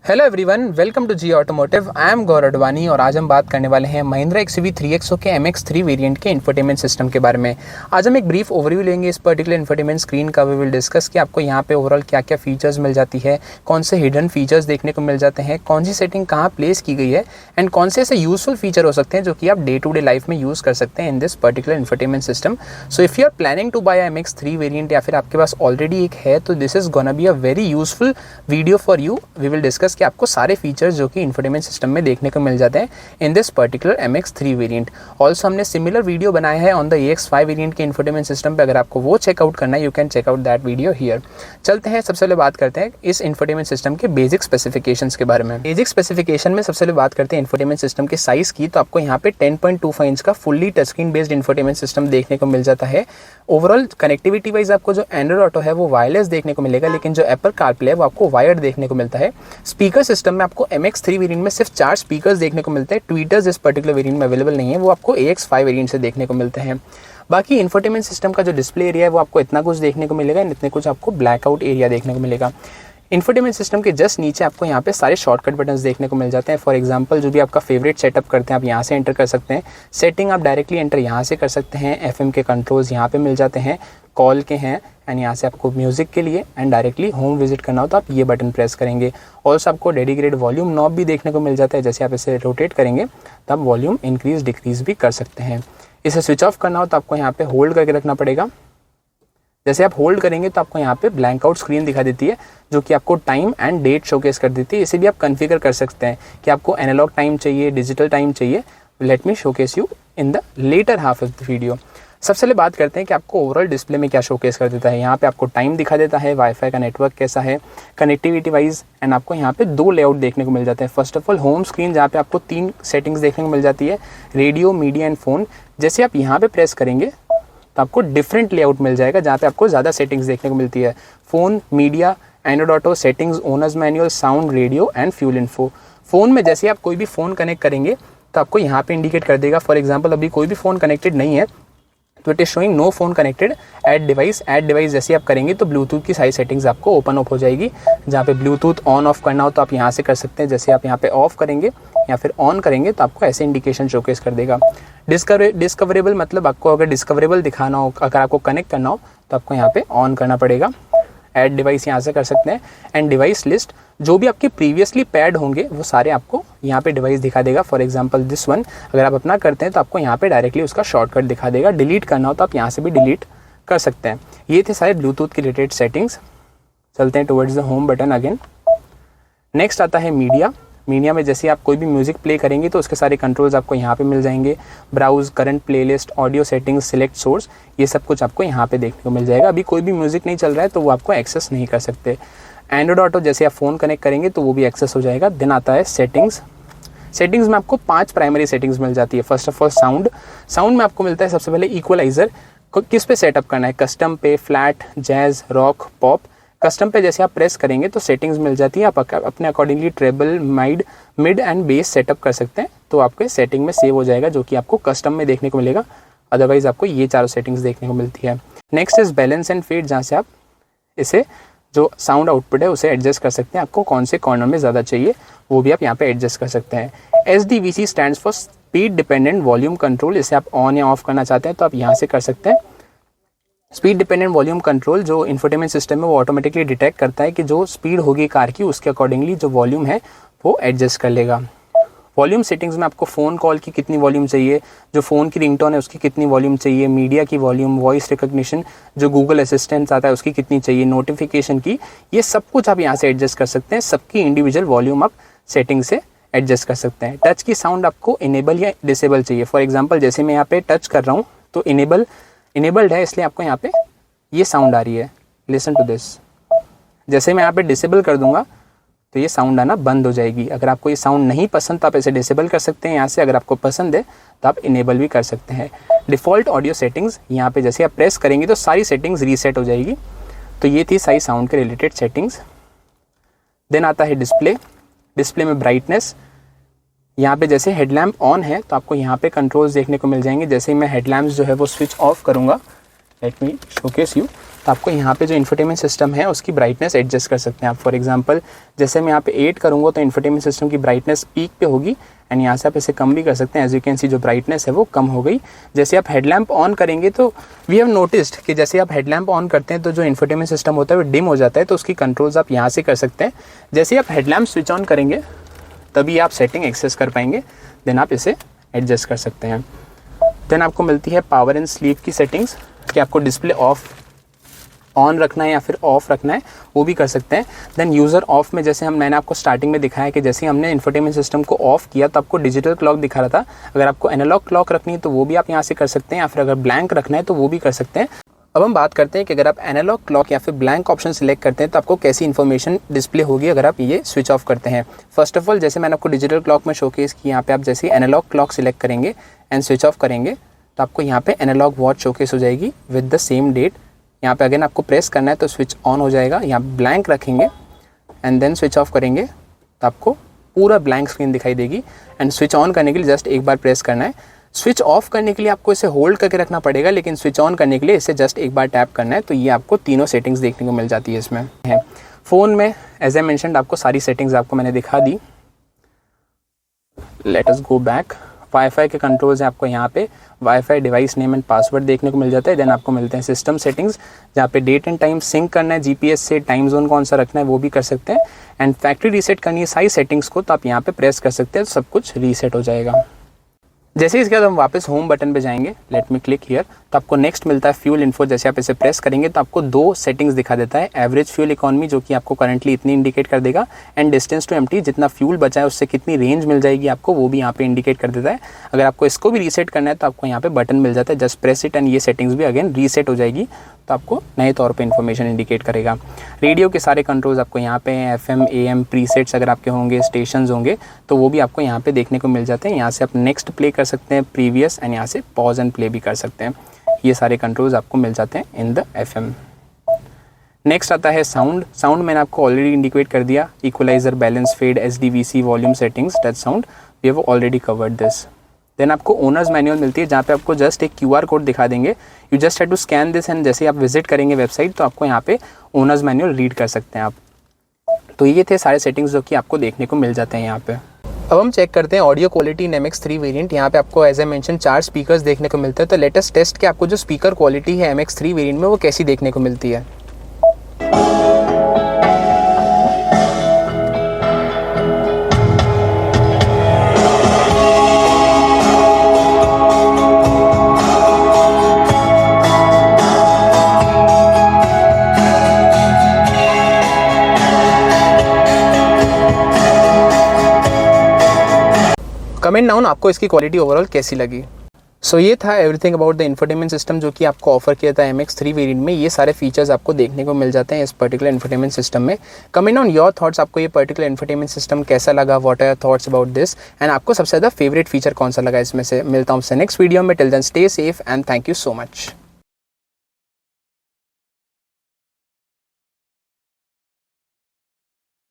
Hello everyone, welcome to G automotive. I am Gaurav Advani और आज हम बात करने वाले हैं महिंद्रा XUV 3XO के MX3 वेरिएंट के इंफोटेनमेंट सिस्टम के बारे में। आज हम एक ब्रीफ ओवरव्यू लेंगे इस पर्टिकुलर इंफोटेनमेंट स्क्रीन का। वी विल डिस्कस कि आपको यहाँ पे ओवरऑल क्या क्या फीचर्स मिल जाती है, कौन से हिडन फीचर्स देखने को मिल जाते हैं, कौन सी सेटिंग कहाँ प्लेस की गई है एंड कौन से ऐसे यूजफुल फीचर हो सकते हैं जो कि आप डे टू डे लाइफ में यूज़ कर सकते हैं in this particular infotainment system. So if you are planning to buy MX3 variant या फिर आपके पास ऑलरेडी एक है तो this is gonna be a very useful video for you. We will discuss कि आपको सारे फीचर्स जो कि इंफोटेनमेंट सिस्टम में देखने को मिल जाते हैं in this particular MX3 variant. Also हमने सिमिलर वीडियो बनाया है ऑन द EX5 वेरिएंट के इंफोटेनमेंट सिस्टम पे। अगर आपको वो चेकआउट करना है you can checkout that video here. चलते हैं, सबसे पहले बात करते हैं इस इंफोटेनमेंट सिस्टम के बेसिक स्पेसिफिकेशंस के बारे में। बेसिक स्पेसिफिकेशन में सबसे पहले बात करते हैं इंफोटेनमेंट सिस्टम के साइज की। तो आपको यहाँ पे 10.25 इंच का fully touch screen based infotainment system देखने को मिल जाता है। ओवरऑल कनेक्टिविटी वाइज आपको जो एंड्रॉइड ऑटो है वो वायरलेस देखने को मिलेगा, लेकिन जो एप्पल कारप्ले है वो आपको वायर्ड देखने को मिलता है। स्पीकर सिस्टम में आपको MX3 वेरिएंट में सिर्फ 4 स्पीकर्स देखने को मिलते हैं। ट्वीटर्स इस पर्टिकुलर वेरिएंट में अवेलेबल नहीं है, वो आपको AX5 वेरिएंट से देखने को मिलते हैं। बाकी इंफोटेनमेंट सिस्टम का जो डिस्प्ले एरिया है वो आपको इतना कुछ देखने को मिलेगा, इतने कुछ आपको ब्लैकआउट एरिया देखने को मिलेगा। इंफोटेनमेंट सिस्टम के जस्ट नीचे आपको यहाँ पे सारे शॉर्टकट बटन्स देखने को मिल जाते हैं। फॉर एग्जांपल जो भी आपका फेवरेट सेटअप करते हैं आप यहाँ से एंटर कर सकते हैं। सेटिंग आप डायरेक्टली एंटर यहाँ से कर सकते हैं। FM के कंट्रोल्स यहाँ पे मिल जाते हैं, कॉल के हैं एंड यहाँ से आपको म्यूजिक के लिए एंड डायरेक्टली होम विजिट करना हो तो आप ये बटन प्रेस करेंगे। ऑल्सो आपको डेडिकेटेड वॉल्यूम नॉब भी देखने को मिल जाता है। जैसे आप इसे रोटेट करेंगे तो आप वॉल्यूम इंक्रीज डिक्रीज भी कर सकते हैं। इसे स्विच ऑफ करना हो तो आपको यहाँ पे होल्ड करके रखना पड़ेगा। जैसे आप होल्ड करेंगे तो आपको यहाँ पे ब्लैंक आउट स्क्रीन दिखा देती है जो कि आपको टाइम एंड डेट शोकेस कर देती है। इसे भी आप कॉन्फ़िगर कर सकते हैं कि आपको एनालॉग टाइम चाहिए, डिजिटल टाइम चाहिए। Let me showcase you in the latter half of the video. सबसे पहले बात करते हैं कि आपको ओवरऑल डिस्प्ले में क्या शोकेस कर देता है। यहाँ पे आपको टाइम दिखा देता है, वाईफाई का नेटवर्क कैसा है, कनेक्टिविटी वाइज एंड आपको यहाँ पे 2 लेआउट देखने को मिल जाते हैं। First of all home screen जहाँ पे आपको 3 सेटिंग्स देखने को मिल जाती है, रेडियो, मीडिया एंड फोन। जैसे आप यहाँ पे प्रेस करेंगे तो आपको डिफरेंट लेआउट मिल जाएगा जहाँ पे आपको ज़्यादा सेटिंग्स देखने को मिलती है। Phone, media, Android auto, settings, owners manual, sound, radio and fuel info. Phone में जैसे आप कोई भी फ़ोन कनेक्ट करेंगे तो आपको यहाँ पे इंडिकेट कर देगा। फॉर एग्जांपल अभी कोई भी फ़ोन कनेक्टेड नहीं है तो it is showing no phone connected. Add device जैसे आप करेंगे तो ब्लूटूथ की सारी सेटिंग्स आपको ओपन अप हो जाएगी। जहाँ पे ब्लूटूथ ऑन ऑफ करना हो तो आप यहाँ से कर सकते हैं। जैसे आप यहाँ पे ऑफ करेंगे या फिर ऑन करेंगे तो आपको ऐसे इंडिकेशन शोकेस कर देगा। डिस्कवरेबल मतलब आपको अगर डिस्कवरेबल दिखाना हो, अगर आपको कनेक्ट करना हो तो आपको यहाँ पे ऑन करना पड़ेगा। ऐड डिवाइस यहाँ से कर सकते हैं एंड डिवाइस लिस्ट जो भी आपके प्रीवियसली पैड होंगे वो सारे आपको यहाँ पे डिवाइस दिखा देगा। फॉर एग्जांपल दिस वन अगर आप अपना करते हैं तो आपको यहाँ पे डायरेक्टली उसका शॉर्टकट दिखा देगा। डिलीट करना हो तो आप यहाँ से भी डिलीट कर सकते हैं। ये थे सारे ब्लूटूथ के रिलेटेड सेटिंग्स। चलते हैं towards the home button again. Next आता है मीडिया। मीडिया में जैसे आप कोई भी म्यूजिक प्ले करेंगे तो उसके सारे कंट्रोल्स आपको यहाँ पे मिल जाएंगे। Browse, current playlist, audio settings, select source, ये सब कुछ आपको यहाँ पे देखने को मिल जाएगा। अभी कोई भी म्यूजिक नहीं चल रहा है तो वो आपको एक्सेस नहीं कर सकते। एंड्रॉइड ऑटो जैसे आप फ़ोन कनेक्ट करेंगे तो वो भी एक्सेस हो जाएगा। देन आता है सेटिंग्स। सेटिंग्स में आपको 5 प्राइमरी सेटिंग्स मिल जाती है। फर्स्ट ऑफ ऑल साउंड में आपको मिलता है सबसे पहले इक्वलाइजर किस पे सेटअप करना है, कस्टम पे, flat, jazz, rock, pop. Custom पे जैसे आप प्रेस करेंगे तो सेटिंग्स मिल जाती है। आप अपने accordingly treble, mid and bass setup कर सकते हैं तो आपके सेटिंग में सेव हो जाएगा जो कि आपको कस्टम में देखने को मिलेगा। अदरवाइज आपको ये 4 सेटिंग्स देखने को मिलती है। Next is balance and fade, जहाँ से आप इसे जो साउंड आउटपुट है उसे एडजस्ट कर सकते हैं। आपको कौन से कॉर्नर में ज़्यादा चाहिए वो भी आप यहाँ पे एडजस्ट कर सकते हैं। SDVC stands for speed dependent volume control. इसे आप ऑन या ऑफ करना चाहते हैं तो आप यहाँ से कर सकते हैं। स्पीड डिपेंडेंट वॉल्यूम कंट्रोल जो इंफोटेनमेंट सिस्टम है वो ऑटोमेटिकली डिटेक्ट करता है कि जो स्पीड होगी कार की उसके अकॉर्डिंगली जो वॉल्यूम है वो एडजस्ट कर लेगा। वॉल्यूम सेटिंग्स में आपको फ़ोन कॉल की कितनी वॉल्यूम चाहिए, जो फ़ोन की रिंगटोन है उसकी कितनी वॉल्यूम चाहिए, मीडिया की वॉल्यूम, वॉइस रिकॉग्निशन, जो गूगल असिस्टेंट आता है उसकी कितनी चाहिए, नोटिफिकेशन की, ये सब कुछ आप यहाँ से एडजस्ट कर सकते हैं। सबकी इंडिविजुअल वॉल्यूम आप सेटिंग से एडजस्ट कर सकते हैं। टच की साउंड आपको इनेबल या डिसेबल चाहिए। फॉर एग्जाम्पल जैसे मैं यहाँ पे टच कर रहा हूँ तो इनेबल्ड है इसलिए आपको यहाँ पे ये साउंड आ रही है। Listen to this. जैसे मैं यहाँ पे डिसेबल कर दूंगा तो ये साउंड आना बंद हो जाएगी। अगर आपको ये साउंड नहीं पसंद तो आप इसे डिसेबल कर सकते हैं यहाँ से। अगर आपको पसंद है तो आप इनेबल भी कर सकते हैं। डिफ़ॉल्ट ऑडियो सेटिंग्स, यहाँ पे जैसे आप प्रेस करेंगे तो सारी सेटिंग्स रीसेट हो जाएगी। तो ये थी सारी साउंड के रिलेटेड सेटिंग्स। देन आता है डिस्प्ले में ब्राइटनेस। यहाँ पे जैसे हेडलैम्प ऑन है तो आपको यहाँ पे कंट्रोल्स देखने को मिल जाएंगे। जैसे ही मैं हेडलैम्प्स जो है वो स्विच ऑफ करूँगा, लेट मी शोकेस यू, तो आपको यहाँ पे जो इन्फोटेनमेंट सिस्टम है उसकी ब्राइटनेस एडजस्ट कर सकते हैं आप। फॉर एग्जांपल जैसे मैं यहाँ पे 8 करूँगा तो इन्फोटेनमेंट सिस्टम की ब्राइटनेस पीक पे होगी एंड यहाँ से आप इसे कम भी कर सकते हैं। एज यू कैन सी जो ब्राइटनेस है वो कम हो गई। जैसे आप हेडलैम्प ऑन करेंगे तो वी हैव नोटिस्ड कि जैसे आप हेडलैम्प ऑन करते हैं तो जो इन्फोटेनमेंट सिस्टम होता है वो डिम हो जाता है, तो उसकी कंट्रोल्स आप यहाँ से कर सकते हैं। जैसे आप हेडलैम्प स्विच ऑन करेंगे तभी आप सेटिंग एक्सेस कर पाएंगे, देन आप इसे एडजस्ट कर सकते हैं। देन आपको मिलती है पावर एंड स्लीप की सेटिंग्स कि आपको डिस्प्ले ऑफ ऑन रखना है या फिर ऑफ रखना है, वो भी कर सकते हैं। देन यूज़र ऑफ में जैसे मैंने आपको स्टार्टिंग में दिखाया कि जैसे हमने इन्फोटेनमेंट सिस्टम को ऑफ किया तो आपको डिजिटल क्लॉक दिखा रहा था। अगर आपको एनालॉग क्लॉक रखनी है तो वो भी आप यहाँ से कर सकते हैं, या फिर अगर ब्लैंक रखना है तो वो भी कर सकते हैं। अब हम बात करते हैं कि अगर आप एनालॉग क्लॉक या फिर ब्लैंक ऑप्शन सिलेक्ट करते हैं तो आपको कैसी इन्फॉर्मेशन डिस्प्ले होगी अगर आप ये स्विच ऑफ करते हैं। फर्स्ट ऑफ ऑल जैसे मैंने आपको डिजिटल क्लॉक में शोकेस की, यहाँ पे आप जैसे एनालॉग क्लॉक सिलेक्ट करेंगे एंड स्विच ऑफ करेंगे तो आपको यहाँ पे एनालॉग वॉच शोकेस हो जाएगी विद द सेम डेट। यहाँ पे अगेन आपको प्रेस करना है तो स्विच ऑन हो जाएगा, यहाँ ब्लैंक रखेंगे एंड देन स्विच ऑफ करेंगे तो आपको पूरा ब्लैंक स्क्रीन दिखाई देगी। एंड स्विच ऑन करने के लिए जस्ट एक बार प्रेस करना है। स्विच ऑफ करने के लिए आपको इसे होल्ड करके रखना पड़ेगा, लेकिन स्विच ऑन करने के लिए इसे जस्ट एक बार टैप करना है। तो ये आपको तीनों सेटिंग्स देखने को मिल जाती है इसमें है। फ़ोन में एज ए मेंशनड आपको सारी सेटिंग्स आपको मैंने दिखा दी। Let us go back. Wifi के कंट्रोल्स हैं आपको यहाँ पे wifi device name and password देखने को मिल जाता है। देन आपको मिलते हैं सिस्टम सेटिंग्स जहाँ पे डेट एंड टाइम सिंक करना है, जीपीएस से टाइम जोन कौन सा रखना है वो भी कर सकते हैं। एंड फैक्ट्री रीसेट करनी है सारी सेटिंग्स को तो आप यहाँ पे प्रेस कर सकते हैं, तो सब कुछ रीसेट हो जाएगा। जैसे इसके बाद हम वापस होम बटन पे जाएंगे, लेट मी क्लिक हियर, तो आपको नेक्स्ट मिलता है फ्यूल इन्फो। जैसे आप इसे प्रेस करेंगे तो आपको दो सेटिंग्स दिखा देता है, एवरेज फ्यूल इकोनॉमी जो कि आपको करंटली इतनी इंडिकेट कर देगा, एंड डिस्टेंस टू एम्प्टी जितना फ्यूल बचा है उससे कितनी रेंज मिल जाएगी आपको वो भी यहाँ पे इंडिकेट कर देता है। अगर आपको इसको भी रीसेट करना है तो आपको यहाँ पे बटन मिल जाता है, जस्ट प्रेस इट एंड ये सेटिंग्स भी अगेन रीसेट हो जाएगी, तो आपको नए तौर पे इन्फॉर्मेशन इंडिकेट करेगा। रेडियो के सारे कंट्रोल्स आपको यहाँ पे FM AM प्रीसेट्स अगर आपके होंगे, स्टेशंस होंगे तो वो भी आपको यहाँ पे देखने को मिल जाते हैं। यहाँ से आप नेक्स्ट प्ले कर सकते हैं, प्रीवियस, एंड यहाँ से पॉज एंड प्ले भी कर सकते हैं। ये सारे कंट्रोल्स आपको मिल जाते हैं इन द FM। नेक्स्ट आता है साउंड। साउंड मैंने आपको ऑलरेडी इंडिकेट कर दिया, equalizer, balance, fade, SDVC, volume settings, touch sound, we have already covered this. Then आपको ओनर्स मैनुअल मिलती है जहाँ पे आपको जस्ट एक QR कोड दिखा देंगे, you just have to scan this and जैसे आप विजिट करेंगे वेबसाइट तो आपको यहाँ पे ओनर्स मैनुअल रीड कर सकते हैं आप। तो ये थे सारे सेटिंग्स जो कि आपको देखने को मिल जाते हैं यहाँ पे। अब हम चेक करते हैं audio quality in MX3 variant. यहाँ पे आपको एज ए मेंशन 4 स्पीकर्स देखने को मिलते हैं। तो लेटेस्ट टेस्ट के आपको जो स्पीकर क्वालिटी है MX3 वेरिएंट में वो कैसी देखने को मिलती है। कमेंट डाउन आपको इसकी क्वालिटी ओवरऑल कैसी लगी। सो ये था everything about the infotainment system जो कि आपको ऑफर किया था MX3 वेरिएंट में। ये सारे फीचर्स आपको देखने को मिल जाते हैं इस पर्टिकुलर इंफोटेनमेंट सिस्टम में। कमेंट ऑन योर थॉट्स, आपको ये पर्टिकुलर इंफोटेनमेंट सिस्टम कैसा लगा, what are your thoughts about this, and आपको सबसे ज़्यादा फेवरेट फीचर कौन सा लगा इसमें से। मिलता हूँ आपसे नेक्स्ट वीडियो में। Till then stay safe and thank you so much.